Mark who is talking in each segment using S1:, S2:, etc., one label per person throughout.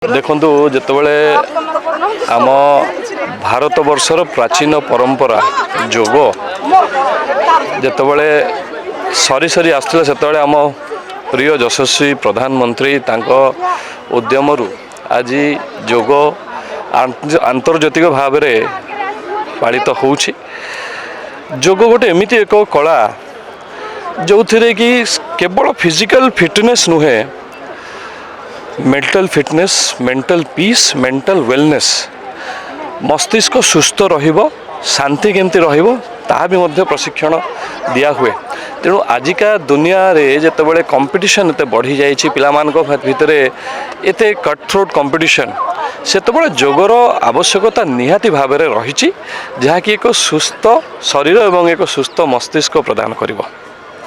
S1: देखु जितेबले आम भारत वर्षर प्राचीन परंपरा जोग जितेबले सरी सरी आसुला से आम प्रिय यशस्वी प्रधानमंत्री उद्यम आज जोग आंतर्जातिक भाव में पालित होउछि। जोग गोटे एमिति एक कला जो थे कि केवल फिजिकल फिटनेस नुहे mental fitness, mental peace, mental wellness मस्तिष्क सुस्थ रहिबो, शांति केमती रहिबो ताहा भी मध्य प्रशिक्षण दिया हुए। तेणु आजिका दुनिया रे जेतेबेले कंपटीशन एते बढ़ी जाइछि पिलामानक भितर एते कटथ्रोट कंपटीशन सेतेबेले जोगर आवश्यकता निहाती भाव में रहिछि जहाँकि एक सुस्थ शरीर एवं एक सुस्थ मस्तिष्क प्रदान करिबो।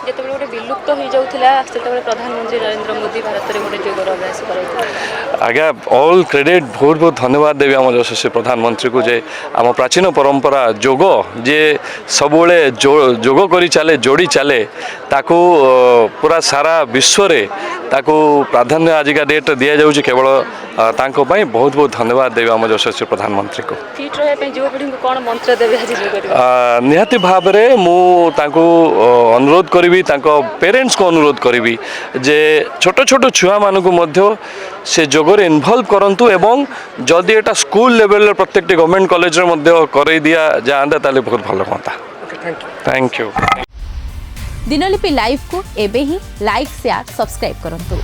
S2: जेतेबेले गोटे विलुप्त हो जाउथिला सेतेबेले प्रधानमंत्री नरेंद्र मोदी भारत रे गोटे जोगर अभ्यास कराइथिले।
S1: आज्ञा ऑल क्रेडिट बहुत बहुत धन्यवाद देवी आम यशस्वी प्रधानमंत्री को जे आम प्राचीन परंपरा जोग जे सबुले जोग करी चले जोड़ी चले ताकू पूरा सारा विश्व रे ताकू प्राधान्य आजिका डेट दिया जाउछि केवल तांको पई बहुत बहुत धन्यवाद देवी आम यशस्वी प्रधानमंत्री को।
S2: फिट रहे पे युवपीढ़ी को कोन मंत्र देबे आज जोगर
S1: निहाती भाव में मु तांको अनुरोध करी तांको पेरेंट्स को अनुरोध करी जे छोट छोट छुआ मानक मध्य से जोगरे इनवल्व करंतु एवं जदि एटा स्कूल लेवल प्रत्येक गवर्नमेंट कॉलेज रे मध्य करई दिया जांदा ताले बहुत भलो होता। Thank you.
S3: दिनलिपि लाइव को एबे ही लाइक शेयर सब्सक्राइब करंतु।